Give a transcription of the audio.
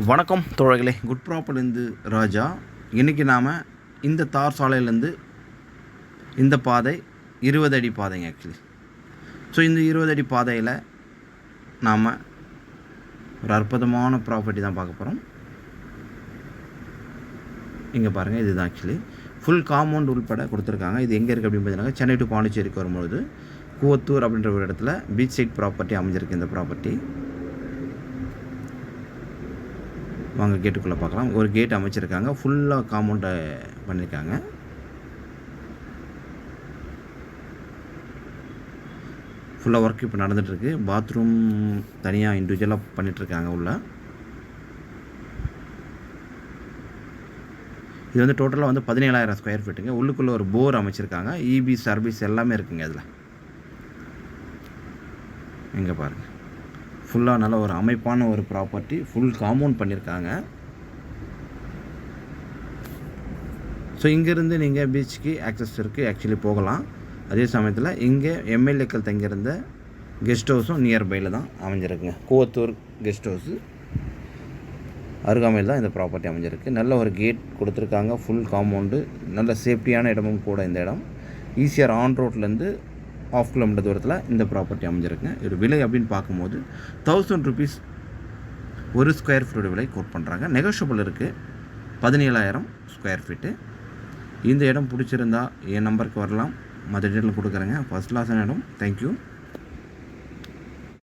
வணக்கம் தோழர்களே, குட் ப்ராப்பர்லேருந்து ராஜா. இன்றைக்கி நாம் இந்த தார் சாலையிலேருந்து இந்த பாதை 20 அடி பாதைங்க ஆக்சுவலி. ஸோ இந்த 20 அடி பாதையில் நாம் ஒரு அற்புதமான ப்ராப்பர்ட்டி தான் பார்க்க போகிறோம். இங்கே பாருங்கள், இதுதான் ஆக்சுவலி ஃபுல் காம்பவுண்ட் உள்பட கொடுத்துருக்காங்க. இது எங்கே இருக்குது அப்படின்னு பார்த்தீங்கன்னா, சென்னை டு பாண்டிச்சேரிக்கு வரும்பொழுது கூவத்தூர் அப்படின்ற ஒரு இடத்துல பீச் சைட் ப்ராப்பர்ட்டி அமைஞ்சிருக்கு. இந்த ப்ராப்பர்ட்டி வாங்க கேட்டுக்குள்ளே பார்க்கலாம். ஒரு கேட் அமைச்சிருக்காங்க, ஃபுல்லாக காம்பவுண்டை பண்ணியிருக்காங்க. ஃபுல்லாக ஒர்க் இப்போ நடந்துகிட்ருக்கு. பாத்ரூம் தனியாக இண்டிவிஜுவலாக பண்ணிகிட்ருக்காங்க உள்ள. இது வந்து டோட்டலாக வந்து 17,000 ஸ்கொயர் ஃபீட்டுங்க. உள்ளுக்குள்ளே ஒரு போர் அமைச்சிருக்காங்க. இபி சர்வீஸ் எல்லாமே இருக்குங்க அதில். இங்கே பாருங்கள், ஃபுல்லாக நல்ல ஒரு அமைப்பான ஒரு ப்ராப்பர்ட்டி, ஃபுல் காம்பவுண்ட் பண்ணியிருக்காங்க. ஸோ இங்கேருந்து நீங்கள் பீச்சுக்கு ஆக்சஸ் இருக்குது, ஆக்சுவலி போகலாம். அதே சமயத்தில் இங்கே எம்எல்ஏக்கள் தங்கியிருந்த கெஸ்ட் ஹவுஸும் நியர்பையில் தான் அமைஞ்சிருக்குங்க. கூவத்தூர் கெஸ்ட் ஹவுஸு அருகாமையில் தான் இந்த ப்ராப்பர்ட்டி அமைஞ்சிருக்கு. நல்ல ஒரு கேட் கொடுத்துருக்காங்க, ஃபுல் காம்பவுண்டு, நல்ல சேஃப்டியான இடமும் கூட. இந்த இடம் ஈஸியாக ஆன் ரோட்லேருந்து 1/2 கிலோமீட்டர் தூரத்தில் இந்த ப்ராப்பர்ட்டி அமைஞ்சிருக்குங்க. ஒரு விலை அப்படின்னு பார்க்கும்போது 1000 ருபீஸ் ஒரு ஸ்கொயர் ஃபீட்டோட விலை கோட் பண்ணுறாங்க. நெகோஷியபிள் இருக்குது. 17,000 ஸ்கொயர் ஃபீட்டு. இந்த இடம் பிடிச்சிருந்தா என் நம்பருக்கு வரலாம், மற்ற டீட்டெயில் கொடுக்குறேங்க. ஃபஸ்ட் கிளாஸான இடம். தேங்க்யூ.